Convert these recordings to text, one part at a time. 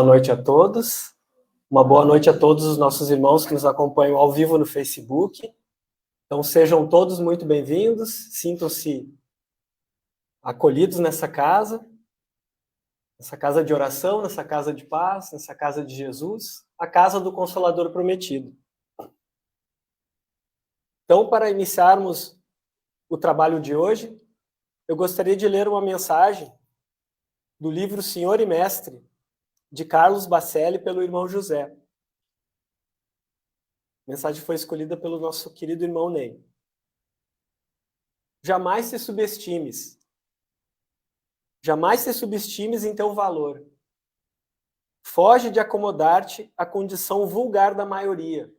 noite a todos. Uma boa noite a todos os nossos irmãos que nos acompanham ao vivo no Facebook. Então, sejam todos muito bem-vindos, sintam-se acolhidos nessa casa de oração, nessa casa de paz, nessa casa de Jesus, a casa do Consolador prometido. Então, para iniciarmos o trabalho de hoje, eu gostaria de ler uma mensagem do livro Senhor e Mestre, de Carlos Bacelli, pelo irmão José. A mensagem foi escolhida pelo nosso querido irmão Ney. Jamais se subestimes. Jamais te subestimes em teu valor. Foge de acomodar-te à condição vulgar da maioria,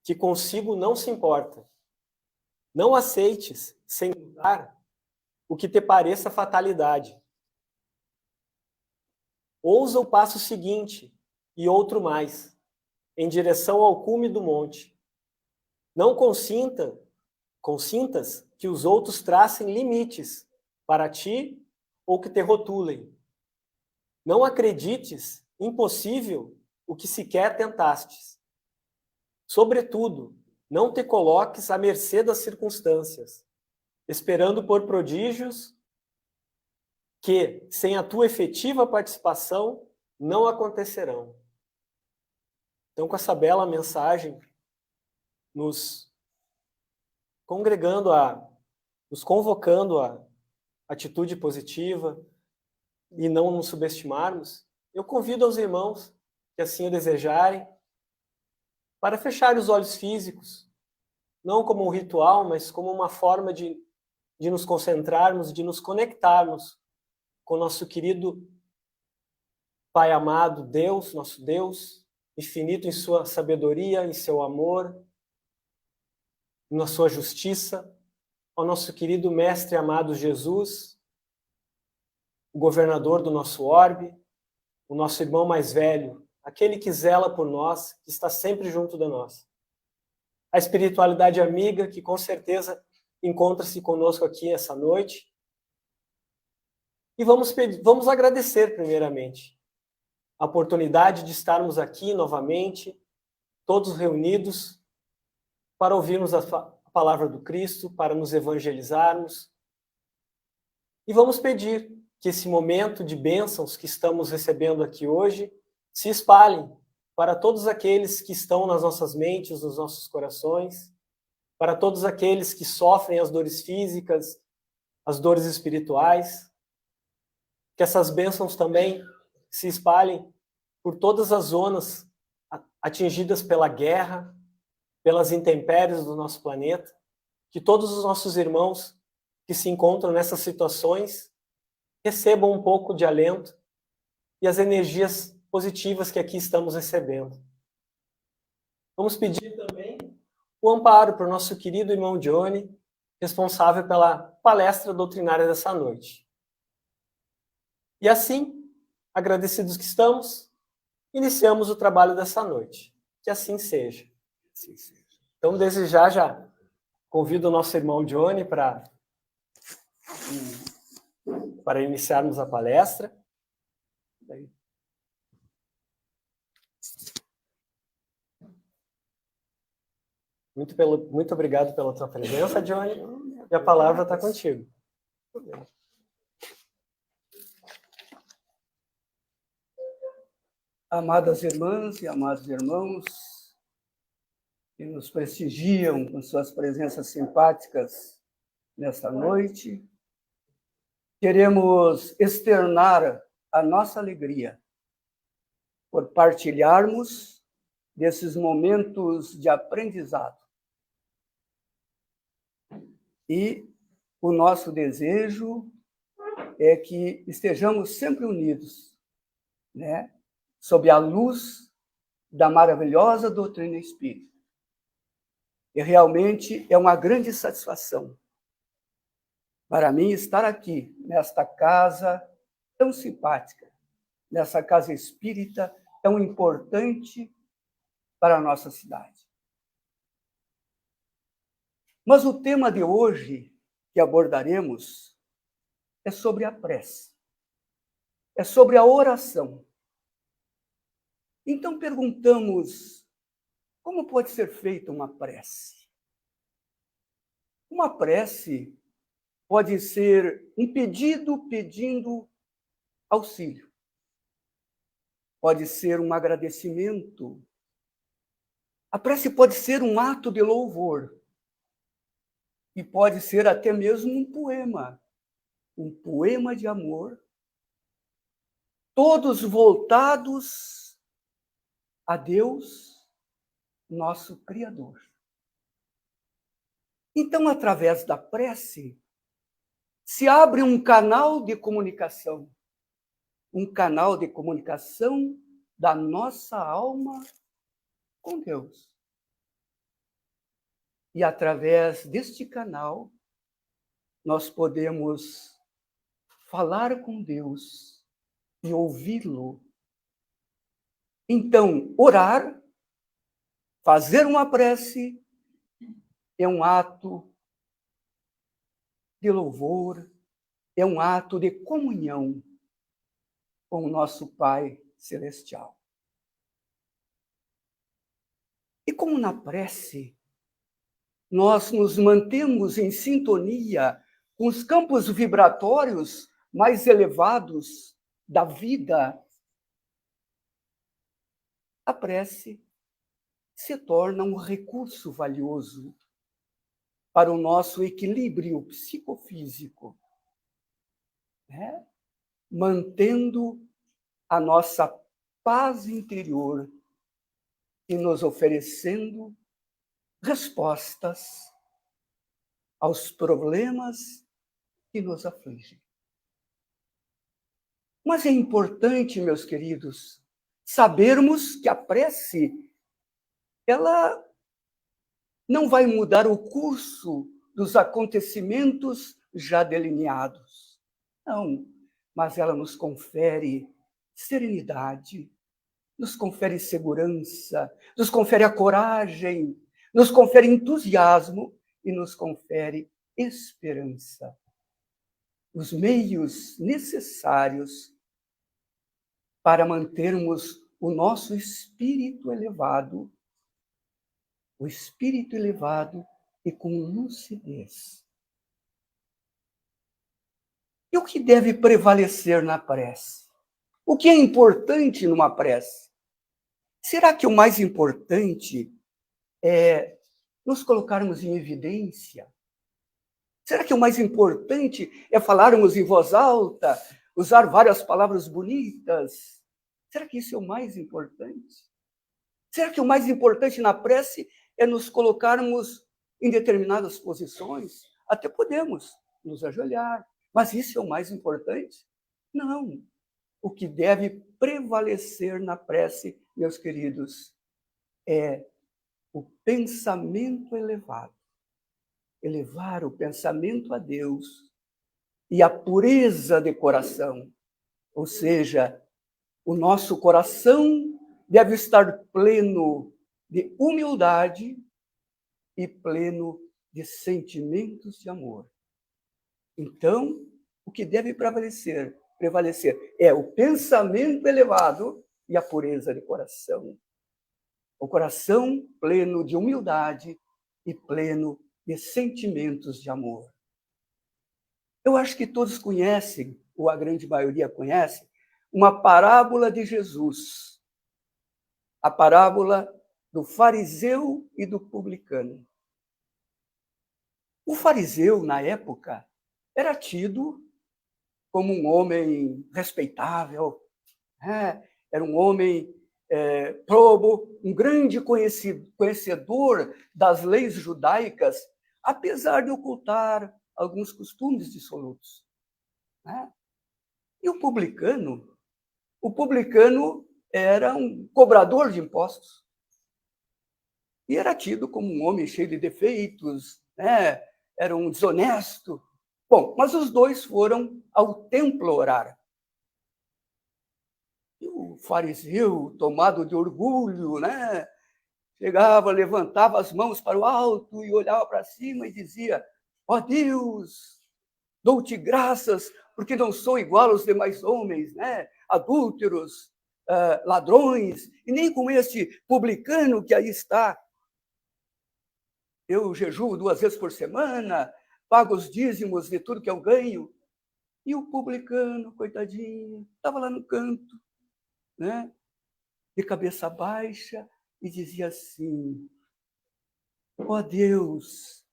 que consigo não se importa. Não aceites, sem mudar, o que te pareça fatalidade. Ousa o passo seguinte e outro mais, em direção ao cume do monte. Não consintas que os outros tracem limites para ti ou que te rotulem. Não acredites impossível o que sequer tentastes. Sobretudo, não te coloques à mercê das circunstâncias, esperando por prodígios que, sem a tua efetiva participação, não acontecerão. Então, com essa bela mensagem, nos convocando a atitude positiva e não nos subestimarmos, eu convido aos irmãos que assim o desejarem, para fechar os olhos físicos, não como um ritual, mas como uma forma de nos concentrarmos, de nos conectarmos com nosso querido Pai amado, Deus, nosso Deus, infinito em sua sabedoria, em seu amor, na sua justiça, ao nosso querido Mestre amado Jesus, o governador do nosso orbe, o nosso irmão mais velho, aquele que zela por nós, que está sempre junto de nós. A espiritualidade amiga, que com certeza encontra-se conosco aqui essa noite. E vamos agradecer, primeiramente, a oportunidade de estarmos aqui novamente, todos reunidos, para ouvirmos a palavra do Cristo, para nos evangelizarmos. E vamos pedir que esse momento de bênçãos que estamos recebendo aqui hoje se espalhem para todos aqueles que estão nas nossas mentes, nos nossos corações, para todos aqueles que sofrem as dores físicas, as dores espirituais, que essas bênçãos também se espalhem por todas as zonas atingidas pela guerra, pelas intempéries do nosso planeta, que todos os nossos irmãos que se encontram nessas situações recebam um pouco de alento e as energias positivas que aqui estamos recebendo. Vamos pedir também o amparo para o nosso querido irmão Johnny, responsável pela palestra doutrinária dessa noite. E assim, agradecidos que estamos, iniciamos o trabalho dessa noite. Que assim seja. Então, desde já convido o nosso irmão Johnny para iniciarmos a palestra. Muito obrigado pela tua presença, Johnny. E a palavra está contigo. Amadas irmãs e amados irmãos, que nos prestigiam com suas presenças simpáticas nesta noite, queremos externar a nossa alegria por partilharmos desses momentos de aprendizado. E o nosso desejo é que estejamos sempre unidos, né? Sob a luz da maravilhosa doutrina espírita. E realmente é uma grande satisfação para mim estar aqui, nesta casa tão simpática, nessa casa espírita tão importante para a nossa cidade. Mas o tema de hoje que abordaremos é sobre a prece, é sobre a oração. Então perguntamos, como pode ser feita uma prece? Uma prece pode ser um pedido pedindo auxílio. Pode ser um agradecimento. A prece pode ser um ato de louvor. E pode ser até mesmo um poema de amor, todos voltados a Deus, nosso Criador. Então, através da prece, se abre um canal de comunicação da nossa alma com Deus. E através deste canal, nós podemos falar com Deus e ouvi-lo. Então, orar, fazer uma prece, é um ato de louvor, é um ato de comunhão com o nosso Pai Celestial. E como na prece, nós nos mantemos em sintonia com os campos vibratórios mais elevados da vida, a prece se torna um recurso valioso para o nosso equilíbrio psicofísico, né? Mantendo a nossa paz interior e nos oferecendo respostas aos problemas que nos afligem. Mas é importante, meus queridos, sabermos que a prece, ela não vai mudar o curso dos acontecimentos já delineados. Não, mas ela nos confere serenidade, nos confere segurança, nos confere a coragem, nos confere entusiasmo e nos confere esperança. Os meios necessários para mantermos o nosso espírito elevado, e com lucidez. E o que deve prevalecer na prece? O que é importante numa prece? Será que o mais importante é nos colocarmos em evidência? Será que o mais importante é falarmos em voz alta, usar várias palavras bonitas? Será que isso é o mais importante? Será que o mais importante na prece é nos colocarmos em determinadas posições? Até podemos nos ajoelhar, mas isso é o mais importante? Não. O que deve prevalecer na prece, meus queridos, é o pensamento elevado. Elevar o pensamento a Deus e a pureza de coração. Ou seja, o nosso coração deve estar pleno de humildade e pleno de sentimentos de amor. Então, o que deve prevalecer é o pensamento elevado e a pureza de coração. O coração pleno de humildade e pleno de sentimentos de amor. Eu acho que todos conhecem, ou a grande maioria conhece, uma parábola de Jesus. A parábola do fariseu e do publicano. O fariseu, na época, era tido como um homem respeitável, né? Era um homem probo, um grande conhecedor das leis judaicas, apesar de ocultar alguns costumes dissolutos, né? E o publicano era um cobrador de impostos e era tido como um homem cheio de defeitos, né? Era um desonesto. Bom, mas os dois foram ao templo orar. E o fariseu, tomado de orgulho, né? Chegava, levantava as mãos para o alto e olhava para cima e dizia: ó Deus, dou-te graças porque não sou igual aos demais homens, né? Adúlteros, ladrões, e nem com este publicano que aí está. Eu jejuo 2 vezes por semana, pago os dízimos de tudo que eu ganho. E o publicano, coitadinho, estava lá no canto, né? De cabeça baixa, e dizia assim: ó Deus,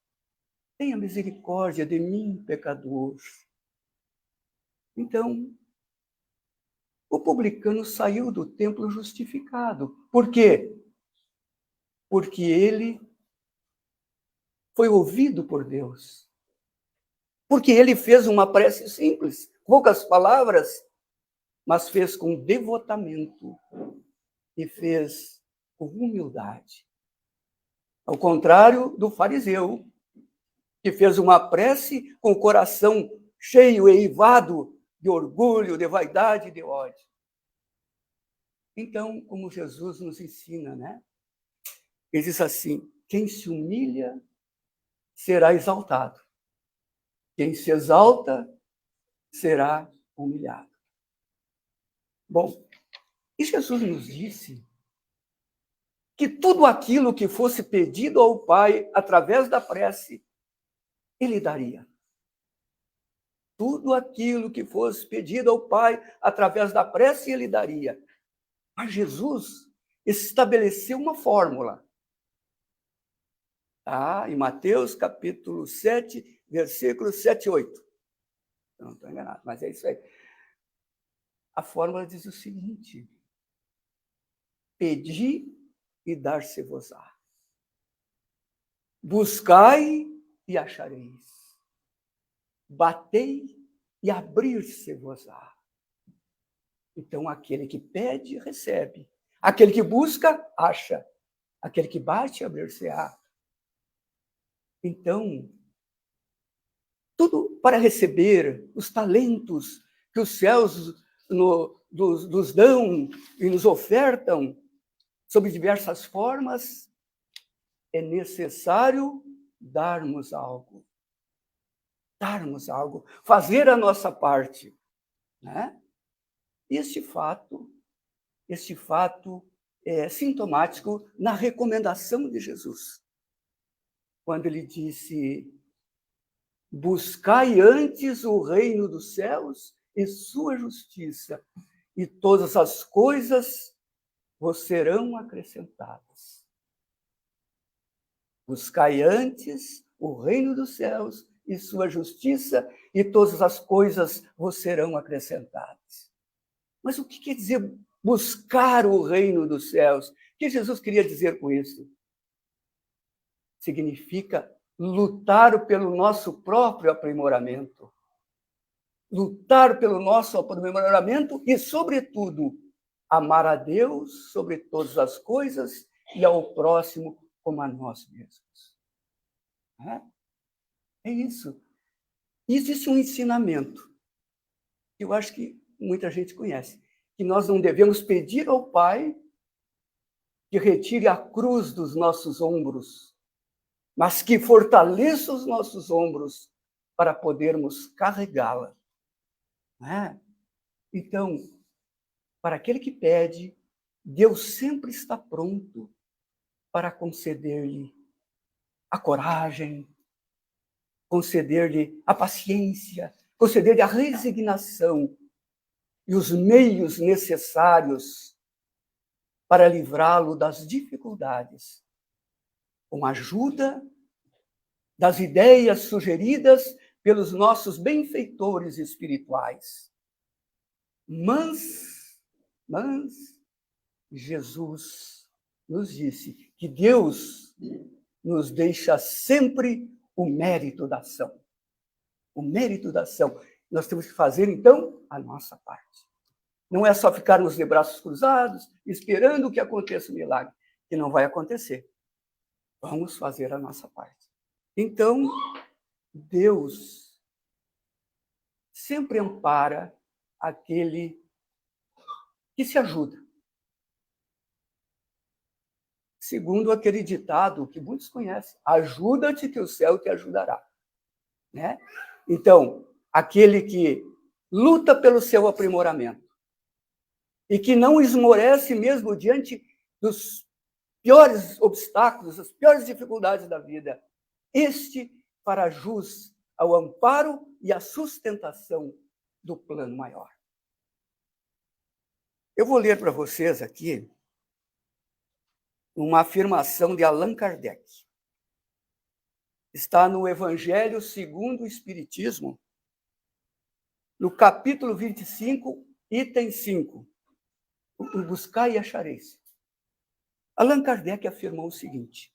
tenha misericórdia de mim, pecador. Então, o publicano saiu do templo justificado. Por quê? Porque ele foi ouvido por Deus. Porque ele fez uma prece simples, poucas palavras, mas fez com devotamento e fez com humildade. Ao contrário do fariseu, que fez uma prece com o coração cheio e eivado de orgulho, de vaidade e de ódio. Então, como Jesus nos ensina, né? Ele diz assim: quem se humilha será exaltado. Quem se exalta será humilhado. Bom, e Jesus nos disse que tudo aquilo que fosse pedido ao Pai através da prece, Ele daria. Tudo aquilo que fosse pedido ao Pai através da prece, Ele daria. Mas Jesus estabeleceu uma fórmula. Em Mateus, capítulo 7, versículos 7 e 8. Eu não estou enganado, mas é isso aí. A fórmula diz o seguinte: pedi e dar-se-vos-á. Buscai e achareis. Batei e abrir-se-vos-á. Então, aquele que pede, recebe. Aquele que busca, acha. Aquele que bate, abrir-se-á. Então, tudo para receber os talentos que os céus nos dão e nos ofertam sob diversas formas, é necessário darmos algo. Darmos algo, fazer a nossa parte, né? Este fato é sintomático na recomendação de Jesus, quando ele disse: buscai antes o reino dos céus e sua justiça, e todas as coisas vos serão acrescentadas. Buscai antes o reino dos céus e sua justiça, e todas as coisas vos serão acrescentadas. Mas o que quer dizer buscar o reino dos céus? O que Jesus queria dizer com isso? Significa lutar pelo nosso próprio aprimoramento. Lutar pelo nosso aprimoramento e, sobretudo, amar a Deus sobre todas as coisas e ao próximo como a nós mesmos. É isso. E existe um ensinamento que eu acho que muita gente conhece, que nós não devemos pedir ao Pai que retire a cruz dos nossos ombros, mas que fortaleça os nossos ombros para podermos carregá-la. Então, para aquele que pede, Deus sempre está pronto para conceder-lhe a coragem, conceder-lhe a paciência, conceder-lhe a resignação e os meios necessários para livrá-lo das dificuldades, com a ajuda das ideias sugeridas pelos nossos benfeitores espirituais. Mas Jesus nos disse que Deus nos deixa sempre o mérito da ação. O mérito da ação. Nós temos que fazer, então, a nossa parte. Não é só ficarmos de braços cruzados, esperando que aconteça um milagre, que não vai acontecer. Vamos fazer a nossa parte. Então, Deus sempre ampara aquele que se ajuda. Segundo aquele ditado que muitos conhecem: ajuda-te que o céu te ajudará. Né? Então, aquele que luta pelo seu aprimoramento e que não esmorece mesmo diante dos piores obstáculos, das piores dificuldades da vida. Este fará jus ao amparo e à sustentação do plano maior. Eu vou ler para vocês aqui uma afirmação de Allan Kardec. Está no Evangelho segundo o Espiritismo, no capítulo 25, item 5. Buscai e achareis. Allan Kardec afirmou o seguinte: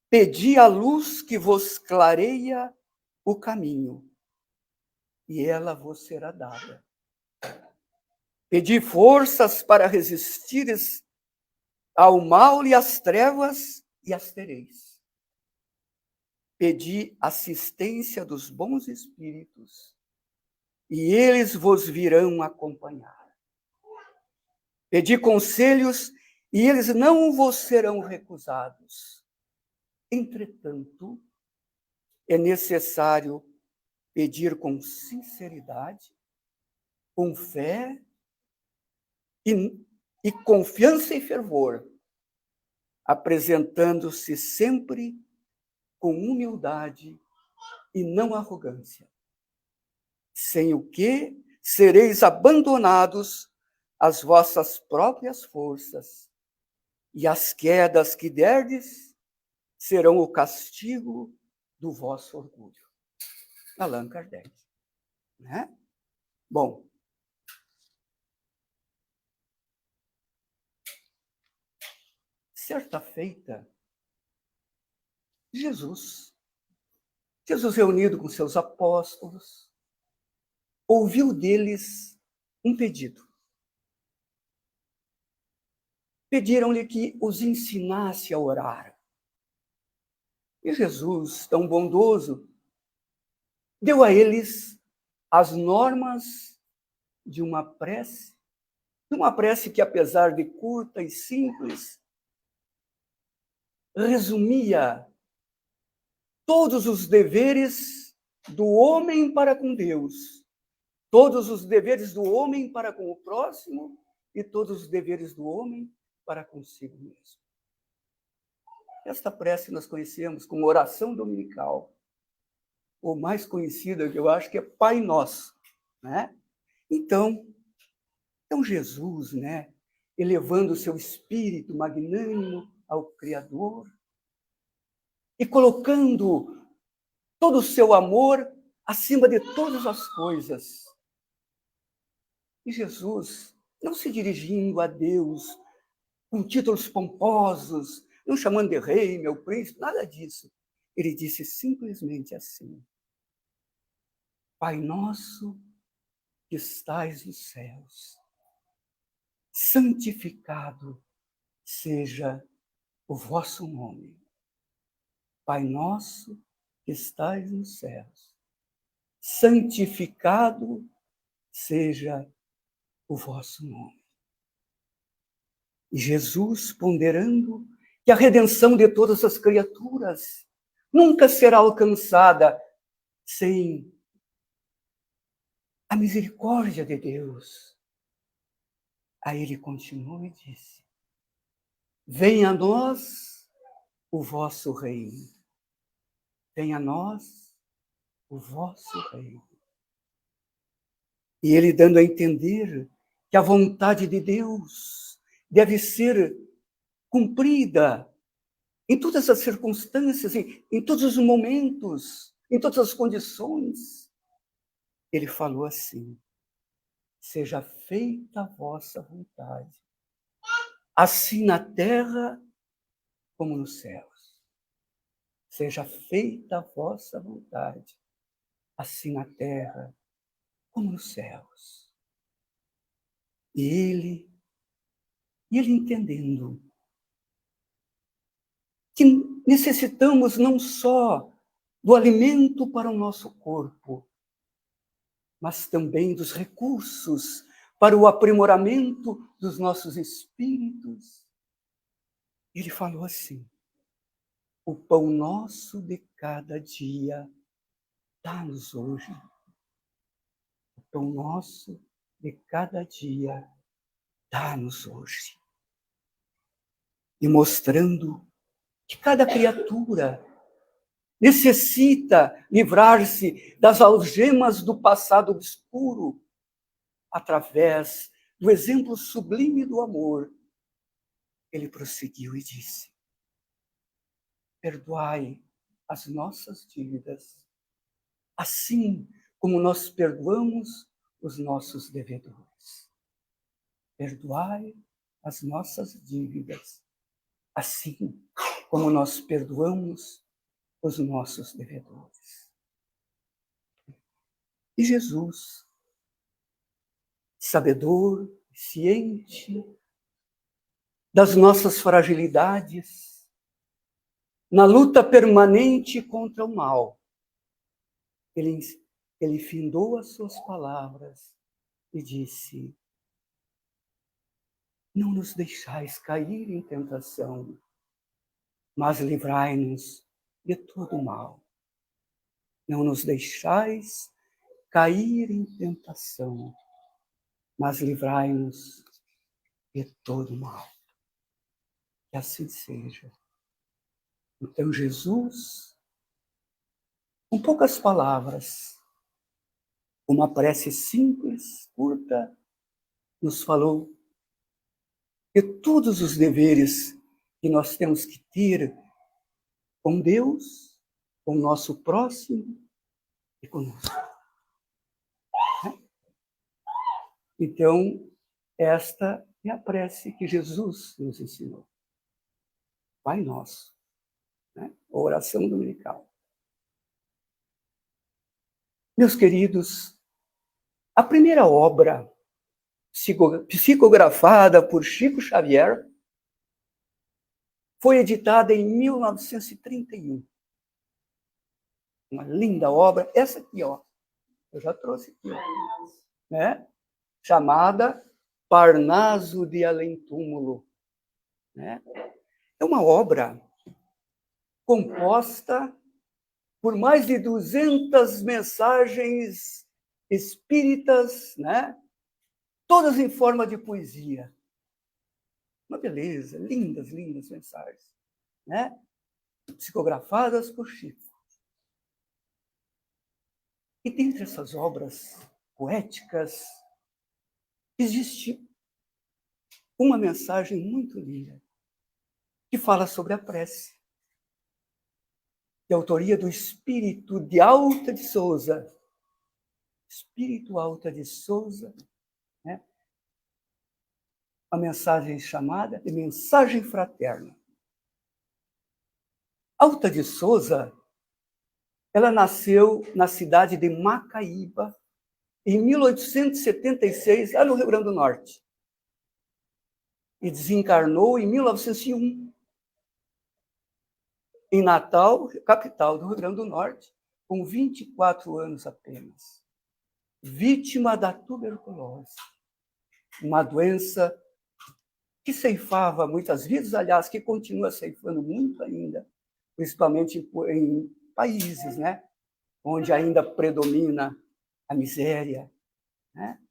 pedi a luz que vos clareia o caminho, e ela vos será dada. Pedi forças para resistires ao mal e às trevas, e as tereis. Pedi assistência dos bons espíritos, e eles vos virão acompanhar. Pedi conselhos, e eles não vos serão recusados. Entretanto, é necessário pedir com sinceridade, com fé e confiança e fervor, apresentando-se sempre com humildade e não arrogância, sem o que sereis abandonados às vossas próprias forças, e as quedas que derdes serão o castigo do vosso orgulho. Allan Kardec. Né? Bom, certa feita, Jesus reunido com seus apóstolos, ouviu deles um pedido. Pediram-lhe que os ensinasse a orar. E Jesus, tão bondoso, deu a eles as normas de uma prece que, apesar de curta e simples, resumia todos os deveres do homem para com Deus, todos os deveres do homem para com o próximo e todos os deveres do homem para consigo mesmo. Esta prece nós conhecemos como oração dominical, ou mais conhecida, que eu acho que é Pai Nosso, né? Então Jesus, né, elevando o seu espírito magnânimo ao Criador e colocando todo o seu amor acima de todas as coisas. E Jesus, não se dirigindo a Deus com títulos pomposos, não chamando de rei, meu príncipe, nada disso. Ele disse simplesmente assim: Pai nosso que estais nos céus, santificado seja o vosso nome. Pai nosso que estais nos céus, santificado seja o vosso nome. E Jesus, ponderando que a redenção de todas as criaturas nunca será alcançada sem a misericórdia de Deus, aí ele continuou e disse: venha a nós o vosso reino. Venha a nós o vosso reino. E ele dando a entender que a vontade de Deus deve ser cumprida em todas as circunstâncias, em todos os momentos, em todas as condições. Ele falou assim: seja feita a vossa vontade, assim na terra como nos céus. Seja feita a vossa vontade, assim na terra como nos céus. E ele entendendo que necessitamos não só do alimento para o nosso corpo, mas também dos recursos para o aprimoramento dos nossos espíritos. Ele falou assim: o pão nosso de cada dia dá-nos hoje. O pão nosso de cada dia, dá-nos hoje. E mostrando que cada criatura necessita livrar-se das algemas do passado obscuro através do exemplo sublime do amor. Ele prosseguiu e disse: perdoai as nossas dívidas, assim como nós perdoamos os nossos devedores. Perdoai as nossas dívidas, assim como nós perdoamos os nossos devedores. E Jesus, sabedor, ciente das nossas fragilidades, na luta permanente contra o mal, ele findou as suas palavras e disse: não nos deixais cair em tentação, mas livrai-nos de todo mal. Não nos deixais cair em tentação, mas livrai-nos de todo mal. Que assim seja. Então Jesus, com poucas palavras, uma prece simples, curta, nos falou de todos os deveres que nós temos que ter com Deus, com o nosso próximo e conosco. Então, esta é a prece que Jesus nos ensinou. Pai Nosso, né? A oração dominical. Meus queridos, a primeira obra psicografada por Chico Xavier foi editada em 1931. Uma linda obra, essa aqui, ó. Eu já trouxe aqui, ó, né? Chamada Parnaso de Além-Túmulo, né? É uma obra composta por mais de 200 mensagens espíritas, né? Todas em forma de poesia. Uma beleza, lindas, lindas mensagens, né? Psicografadas por Chico. E dentre essas obras poéticas, existe uma mensagem muito linda que fala sobre a prece, de autoria do Espírito de Alta de Souza. Espírito Alta de Souza, né? A mensagem chamada de Mensagem Fraterna. Alta de Souza, ela nasceu na cidade de Macaíba, em 1876, lá no Rio Grande do Norte. E desencarnou em 1901, em Natal, capital do Rio Grande do Norte, com 24 anos apenas. Vítima da tuberculose, uma doença que ceifava muitas vidas, aliás, que continua ceifando muito ainda, principalmente em países, né, onde ainda predomina a miséria, né?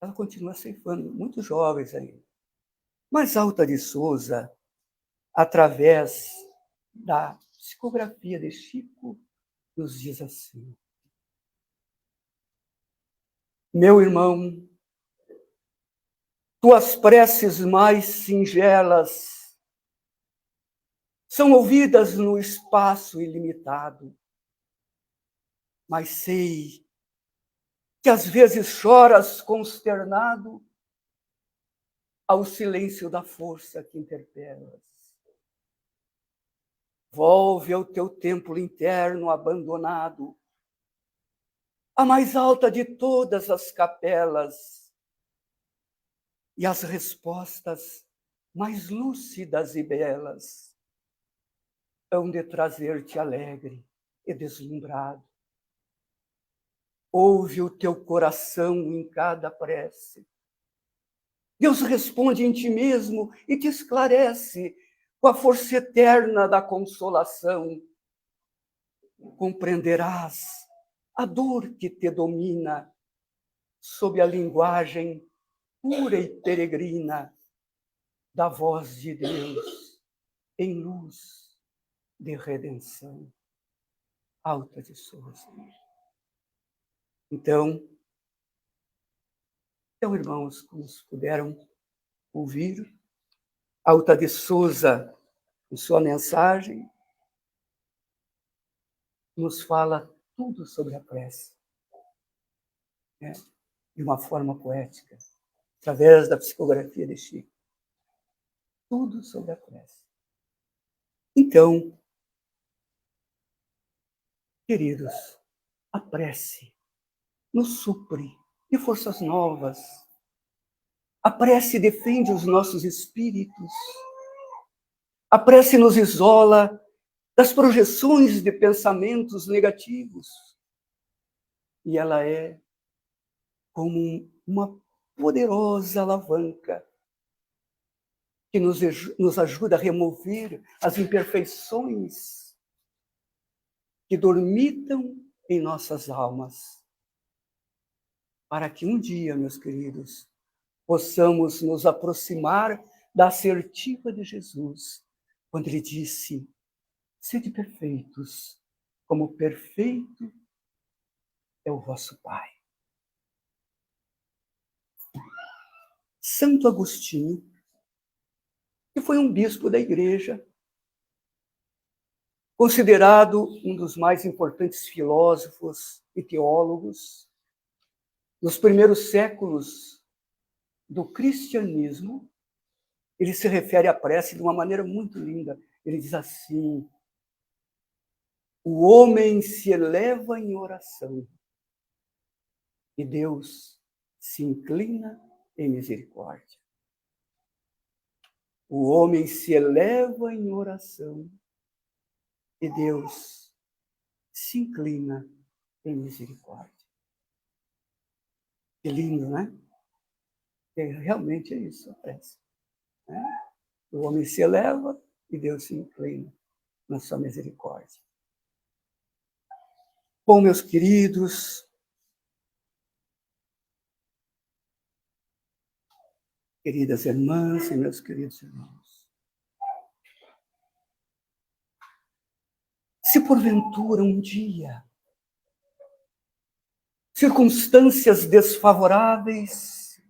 Ela continua ceifando muitos jovens ainda. Mas Alta de Souza, através da psicografia de Chico, nos diz assim: meu irmão, tuas preces mais singelas são ouvidas no espaço ilimitado, mas sei que às vezes choras consternado ao silêncio da força que interpelas. Volve ao teu templo interno abandonado, a mais alta de todas as capelas, e as respostas mais lúcidas e belas hão de trazer-te alegre e deslumbrado. Ouve o teu coração em cada prece. Deus responde em ti mesmo e te esclarece com a força eterna da consolação. Compreenderás a dor que te domina sob a linguagem pura e peregrina da voz de Deus em luz de redenção. Alta de Souza. Então, irmãos, como puderam ouvir, Alta de Souza, em sua mensagem, nos fala tudo sobre a prece, né? De uma forma poética, através da psicografia de Chico. Tudo sobre a prece. Então, queridos, a prece nos supre de forças novas. A prece defende os nossos espíritos. A prece nos isola das projeções de pensamentos negativos. E ela é como uma poderosa alavanca que nos ajuda a remover as imperfeições que dormitam em nossas almas, para que um dia, meus queridos, possamos nos aproximar da assertiva de Jesus, quando ele disse: sede perfeitos, como perfeito é o vosso Pai. Santo Agostinho, que foi um bispo da Igreja, considerado um dos mais importantes filósofos e teólogos nos primeiros séculos do cristianismo, ele se refere à prece de uma maneira muito linda. Ele diz assim: o homem se eleva em oração e Deus se inclina em misericórdia. O homem se eleva em oração e Deus se inclina em misericórdia. Que lindo, né? Realmente é isso, a prece. Né? O homem se eleva e Deus se inclina na sua misericórdia. Bom, meus queridos, queridas irmãs e meus queridos irmãos, se porventura um dia circunstâncias desfavoráveis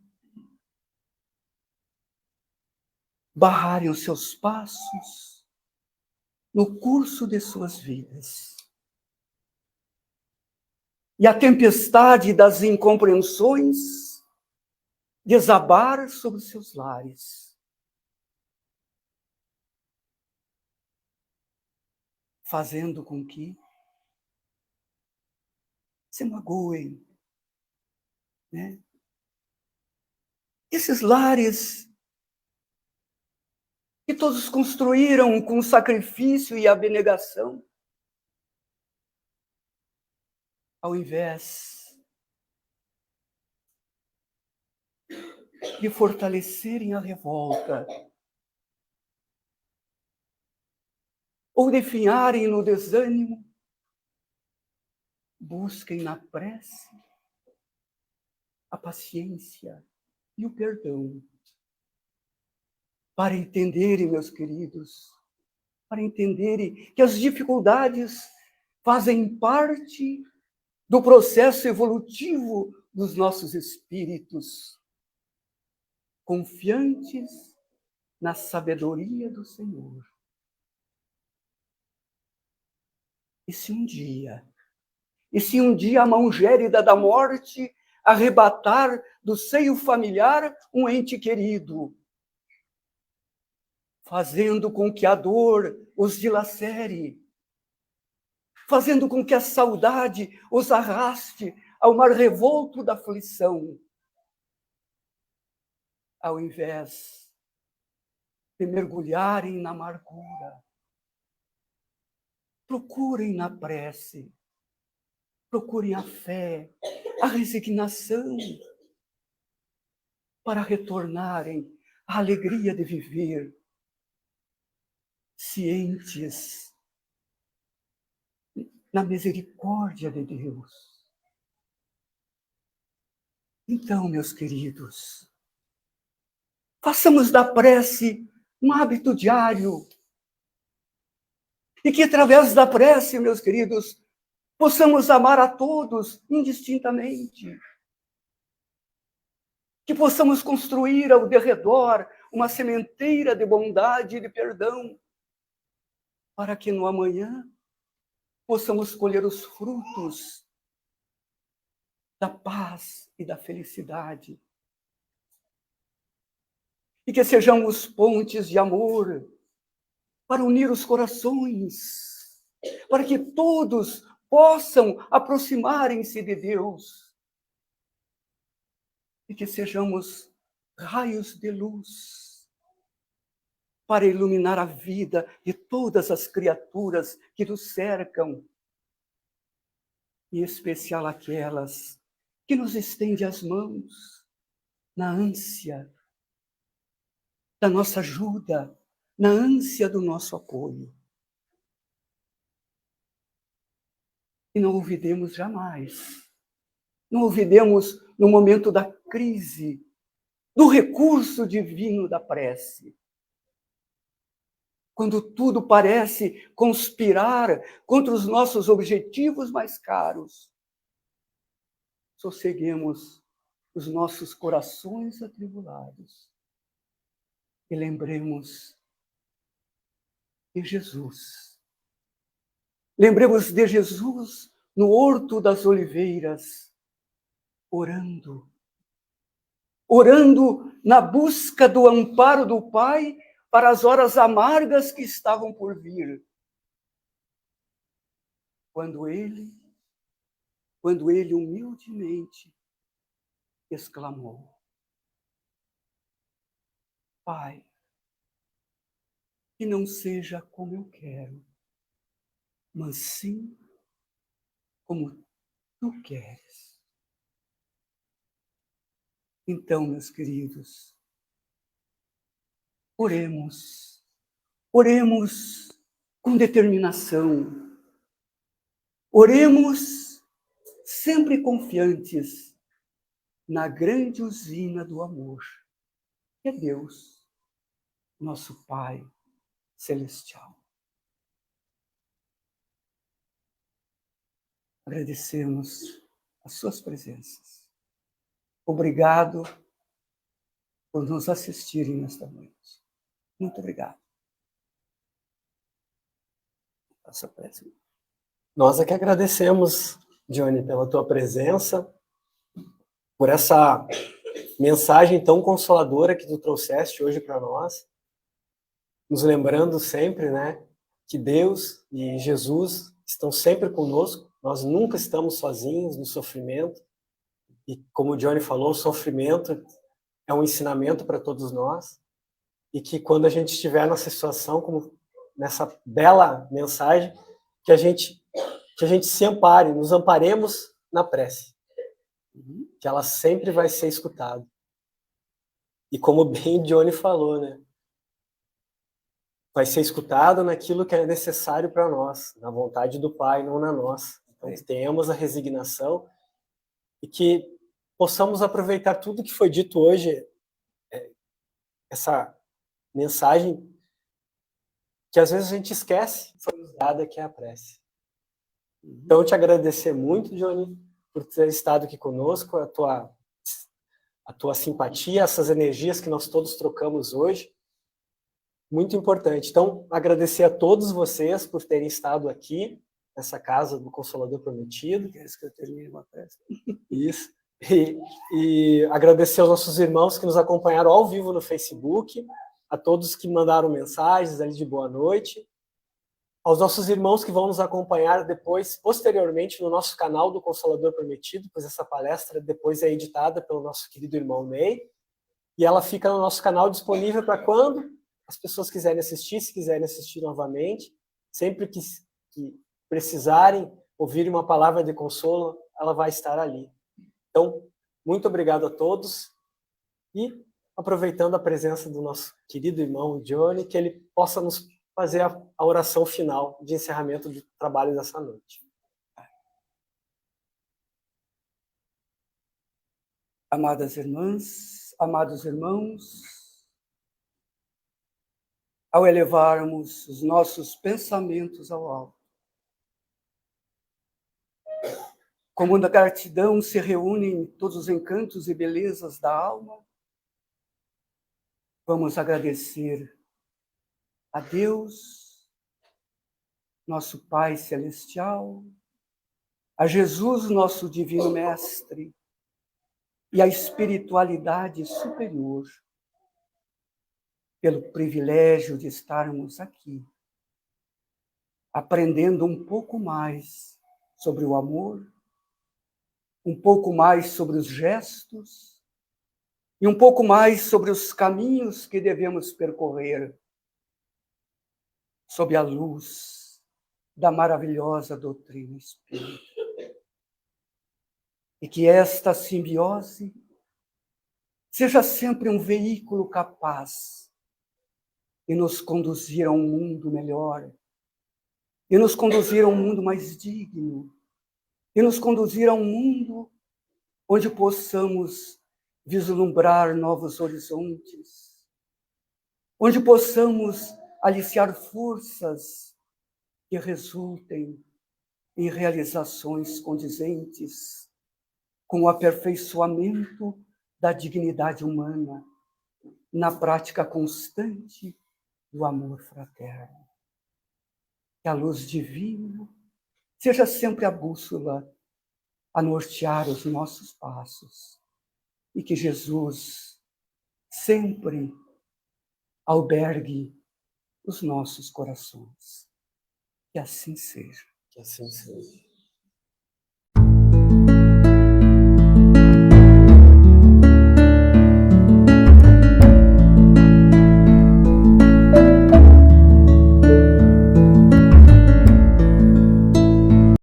barrarem os seus passos no curso de suas vidas, e a tempestade das incompreensões desabar sobre os seus lares, fazendo com que se magoem, né? Esses lares que todos construíram com sacrifício e abnegação, ao invés de fortalecerem a revolta ou definharem no desânimo, busquem na prece a paciência e o perdão, para entenderem, meus queridos, para entenderem que as dificuldades fazem parte do processo evolutivo dos nossos espíritos, confiantes na sabedoria do Senhor. E se um dia a mão gélida da morte arrebatar do seio familiar um ente querido, fazendo com que a dor os dilacere, fazendo com que a saudade os arraste ao mar revolto da aflição, ao invés de mergulharem na amargura, procurem na prece, procurem a fé, a resignação, para retornarem à alegria de viver, cientes na misericórdia de Deus. Então, meus queridos, façamos da prece um hábito diário. E que através da prece, meus queridos, possamos amar a todos indistintamente. Que possamos construir ao derredor uma sementeira de bondade e de perdão, para que no amanhã possamos colher os frutos da paz e da felicidade. E que sejamos pontes de amor para unir os corações, para que todos possam aproximarem-se de Deus. E que sejamos raios de luz para iluminar a vida de todas as criaturas que nos cercam, em especial aquelas que nos estendem as mãos na ânsia da nossa ajuda, na ânsia do nosso apoio. E não olvidemos jamais, não olvidemos no momento da crise, do recurso divino da prece. Quando tudo parece conspirar contra os nossos objetivos mais caros, sosseguemos os nossos corações atribulados e lembremos de Jesus. Lembremos de Jesus no Horto das Oliveiras, orando na busca do amparo do Pai para as horas amargas que estavam por vir. Quando ele humildemente exclamou: Pai, que não seja como eu quero, mas sim como tu queres. Então, meus queridos, oremos com determinação, oremos sempre confiantes na grande usina do amor, que é Deus, nosso Pai celestial. Agradecemos as suas presenças. Obrigado por nos assistirem nesta noite. Muito obrigado. Passa a prece. Nós é que agradecemos, Johnny, pela tua presença, por essa mensagem tão consoladora que tu trouxeste hoje para nós, nos lembrando sempre, né, que Deus e Jesus estão sempre conosco, nós nunca estamos sozinhos no sofrimento, e como o Johnny falou, o sofrimento é um ensinamento para todos nós, e que quando a gente estiver nessa situação, como nessa bela mensagem, que a gente se ampare, nos amparemos na prece, que ela sempre vai ser escutada. E como bem o Johnny falou, né, vai ser escutado naquilo que é necessário para nós, na vontade do Pai, não na nossa. Então, que tenhamos a resignação e que possamos aproveitar tudo que foi dito hoje, essa mensagem que às vezes a gente esquece, foi nos dada, que é a prece. Então, eu te agradecer muito, Johnny, por ter estado aqui conosco, a tua simpatia, essas energias que nós todos trocamos hoje. Muito importante. Então, agradecer a todos vocês por terem estado aqui, nessa casa do Consolador Prometido. Queres que eu termine uma prece? Isso. E agradecer aos nossos irmãos que nos acompanharam ao vivo no Facebook, a todos que mandaram mensagens ali de boa noite, aos nossos irmãos que vão nos acompanhar depois, posteriormente, no nosso canal do Consolador Prometido, pois essa palestra depois é editada pelo nosso querido irmão Ney, e ela fica no nosso canal disponível para quando as pessoas quiserem assistir, se quiserem assistir novamente, sempre que precisarem ouvir uma palavra de consolo, ela vai estar ali. Então, muito obrigado a todos e aproveitando a presença do nosso querido irmão Johnny, que ele possa nos fazer a oração final de encerramento do trabalho dessa noite. Amadas irmãs, amados irmãos, ao elevarmos os nossos pensamentos ao alto, como na gratidão se reúnem todos os encantos e belezas da alma, vamos agradecer a Deus, nosso Pai Celestial, a Jesus, nosso Divino Mestre, e a espiritualidade superior, pelo privilégio de estarmos aqui, aprendendo um pouco mais sobre o amor, um pouco mais sobre os gestos e um pouco mais sobre os caminhos que devemos percorrer sob a luz da maravilhosa doutrina espírita. E que esta simbiose seja sempre um veículo capaz de nos conduzir a um mundo melhor, de nos conduzir a um mundo mais digno, de nos conduzir a um mundo onde possamos vislumbrar novos horizontes, onde possamos aliciar forças que resultem em realizações condizentes com o aperfeiçoamento da dignidade humana na prática constante do amor fraterno. Que a luz divina seja sempre a bússola a nortear os nossos passos e que Jesus sempre albergue os nossos corações. Que assim seja. Que assim seja.